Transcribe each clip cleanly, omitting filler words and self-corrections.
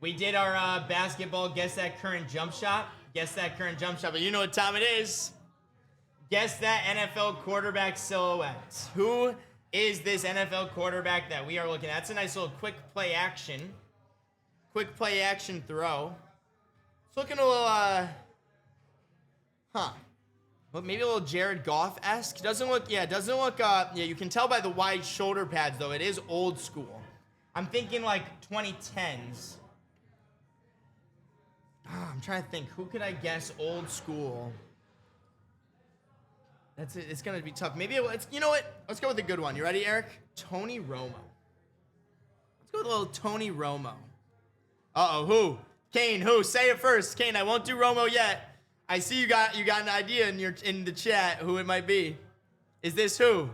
We did our basketball guess that current jump shot. Guess that current jump shot, but you know what time it is. Guess that NFL quarterback silhouette. Who is this NFL quarterback that we are looking at? That's a nice little quick play action. Quick play action throw. It's looking a little, well, maybe a little Jared Goff-esque. Doesn't look, yeah, you can tell by the wide shoulder pads, though. It is old school. I'm thinking like 2010s. I'm trying to think. Who could I guess old school? That's it. It's going to be tough. Maybe it's, you know what? Let's go with a good one. You ready, Eric? Tony Romo. Let's go with a little Tony Romo. Uh-oh, who? Kane, who? Say it first. Kane, I won't do Romo yet. I see you got an idea in the chat who it might be. Is this who?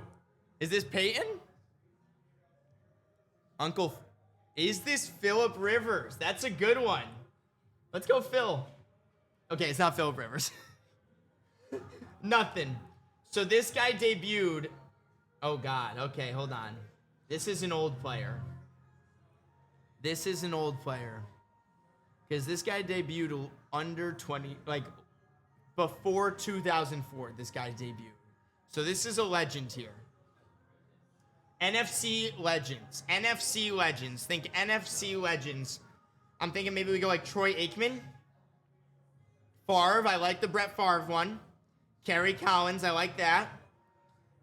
Is this Peyton? Is this Phillip Rivers? That's a good one. Let's go Phil. Okay, it's not Phillip Rivers. Nothing. So this guy debuted. Oh God. Okay, hold on. This is an old player. Because this guy debuted under 20, like before 2004, this guy debuted. So this is a legend here. NFC legends. Think NFC legends. I'm thinking maybe we go like Troy Aikman. Favre, I like the Brett Favre one. Kerry Collins, I like that.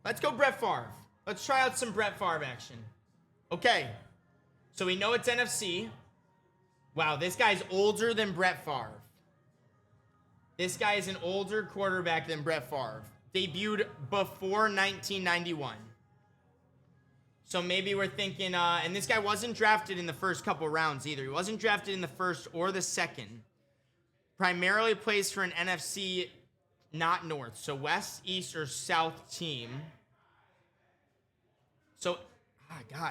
Let's go Brett Favre. Let's try out some Brett Favre action. Okay. So we know it's NFC. Wow, this guy's older than Brett Favre. This guy is an older quarterback than Brett Favre. Debuted before 1991. So maybe we're thinking, and this guy wasn't drafted in the first couple rounds either. He wasn't drafted in the first or the second. Primarily plays for an NFC, not North. So West, East, or South team. So,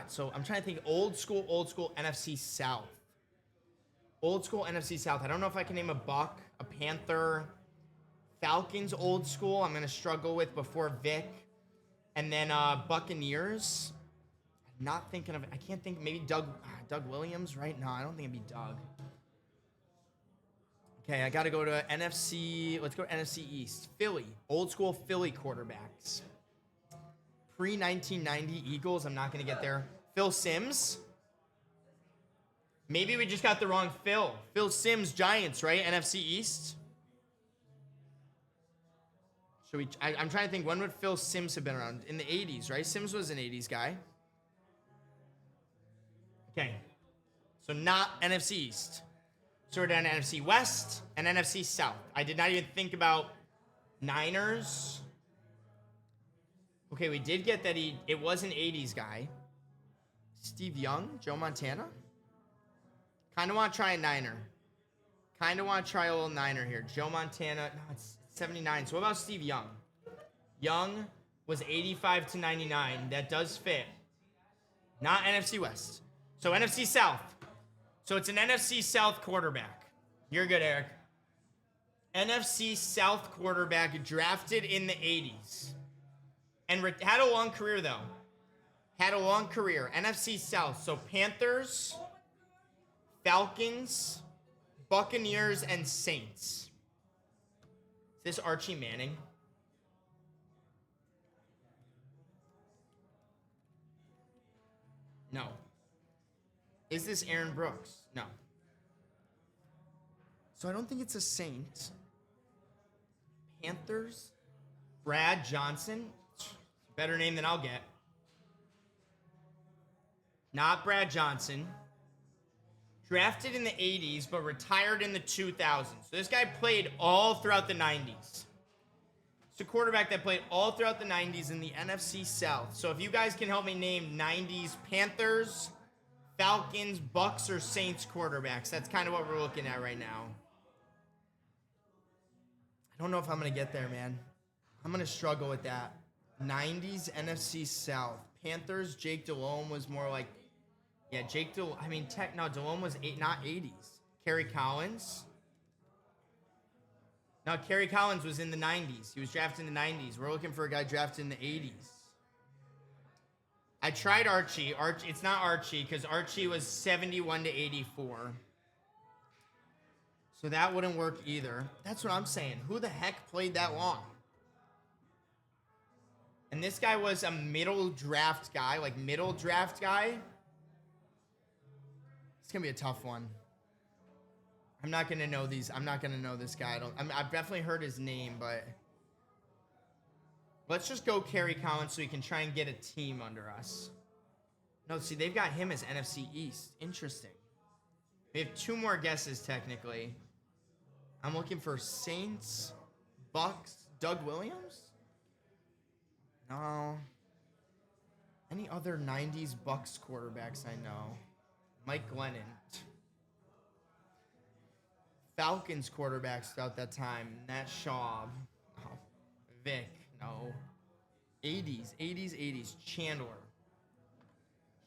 so I'm trying to think old school NFC South. Old school NFC South. I don't know if I can name a Buck, a Panther, Falcons old school. I'm going to struggle with before Vic. And then Buccaneers. Not thinking of it. I can't think. Maybe Doug Williams, right? No, I don't think it'd be Doug. Okay, I got to go to NFC. Let's go to NFC East. Philly. Old school Philly quarterbacks. Pre-1990 Eagles. I'm not going to get there. Phil Simms. Maybe we just got the wrong Phil. Phil Simms, Giants, right? NFC East. I'm trying to think. When would Phil Simms have been around? In the 80s, right? Simms was an 80s guy. Okay, so not NFC East. So we're down to NFC West and NFC South. I did not even think about Niners. Okay, we did get that it was an 80s guy. Steve Young, Joe Montana. Kind of want to try a Niner. Kind of want to try a little Niner here. Joe Montana, no, it's 79. So what about Steve Young? Young was 85 to 99. That does fit. Not NFC West. So NFC South. So it's an NFC South quarterback. You're good, Eric. NFC South quarterback drafted in the 80s. And had a long career, though. Had a long career. NFC South. So Panthers, Falcons, Buccaneers, and Saints. Is this Archie Manning? No. Is this Aaron Brooks? No. So I don't think it's a Saint. Panthers? Brad Johnson? Better name than I'll get. Not Brad Johnson. Drafted in the 80s, but retired in the 2000s. So this guy played all throughout the 90s. It's a quarterback that played all throughout the 90s in the NFC South. So if you guys can help me name 90s Panthers, Falcons, Bucks, or Saints quarterbacks, that's kind of what we're looking at right now. I don't know if I'm going to get there, man. I'm going to struggle with that. 90s NFC South. Panthers, Jake Delhomme was more like, yeah, Delhomme was not 80s. Kerry Collins. No, Kerry Collins was in the 90s. He was drafted in the 90s. We're looking for a guy drafted in the 80s. I tried Archie. It's not Archie because Archie was 71 to 84. So that wouldn't work either. That's what I'm saying. Who the heck played that long? And this guy was a middle draft guy, like middle draft guy. It's going to be a tough one. I'm not going to know these. I'm not going to know this guy. I've definitely heard his name, but let's just go Kerry Collins so we can try and get a team under us. No, see, they've got him as NFC East. Interesting. We have 2 more guesses, technically. I'm looking for Saints, Bucks, Doug Williams? No. Any other 90s Bucks quarterbacks I know? Mike Glennon. Falcons quarterbacks throughout that time. Nat Schaub. No. Vic. No. 80s. Chandler.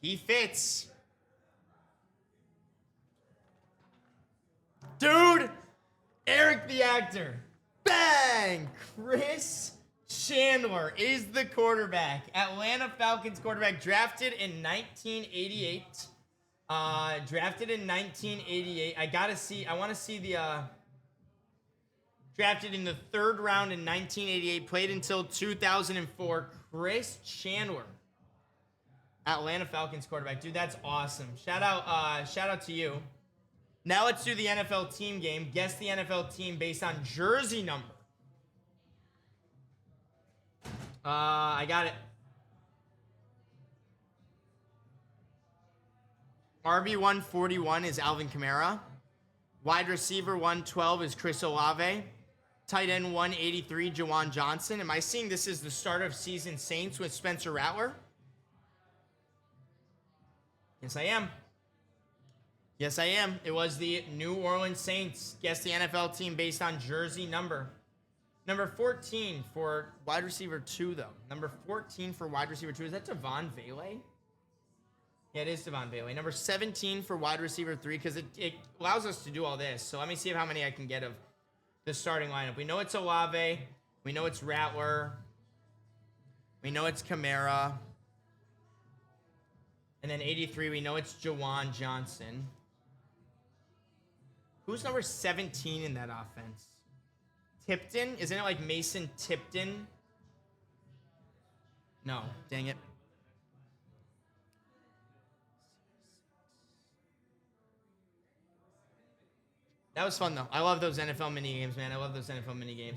He fits. Dude! Eric the actor. Bang! Chris Chandler is the quarterback. Atlanta Falcons quarterback, drafted in 1988. Drafted in 1988. I want to see the, drafted in the 3rd round in 1988, played until 2004. Chris Chandler. Atlanta Falcons quarterback. Dude, that's awesome. Shout out to you. Now let's do the NFL team game. Guess the NFL team based on jersey number. I got it. RB 141 is Alvin Kamara. Wide receiver 112 is Chris Olave. Tight end 183, Jawan Johnson. Am I seeing this as the start of season Saints with Spencer Rattler? Yes, I am. Yes, I am. It was the New Orleans Saints. Guess the NFL team based on jersey number. Number 14 for wide receiver 2, though. Number 14 for wide receiver 2. Is that Devon Vele? Yeah, it is Devon Vele. Number 17 for wide receiver 3, because it allows us to do all this. So let me see how many I can get of the starting lineup. We know it's Olave. We know it's Rattler. We know it's Kamara. And then 83, we know it's Jawan Johnson. Who's number 17 in that offense? Tipton? Isn't it like Mason Tipton? No, dang it. That was fun, though. I love those NFL mini games, man. I love those NFL mini games.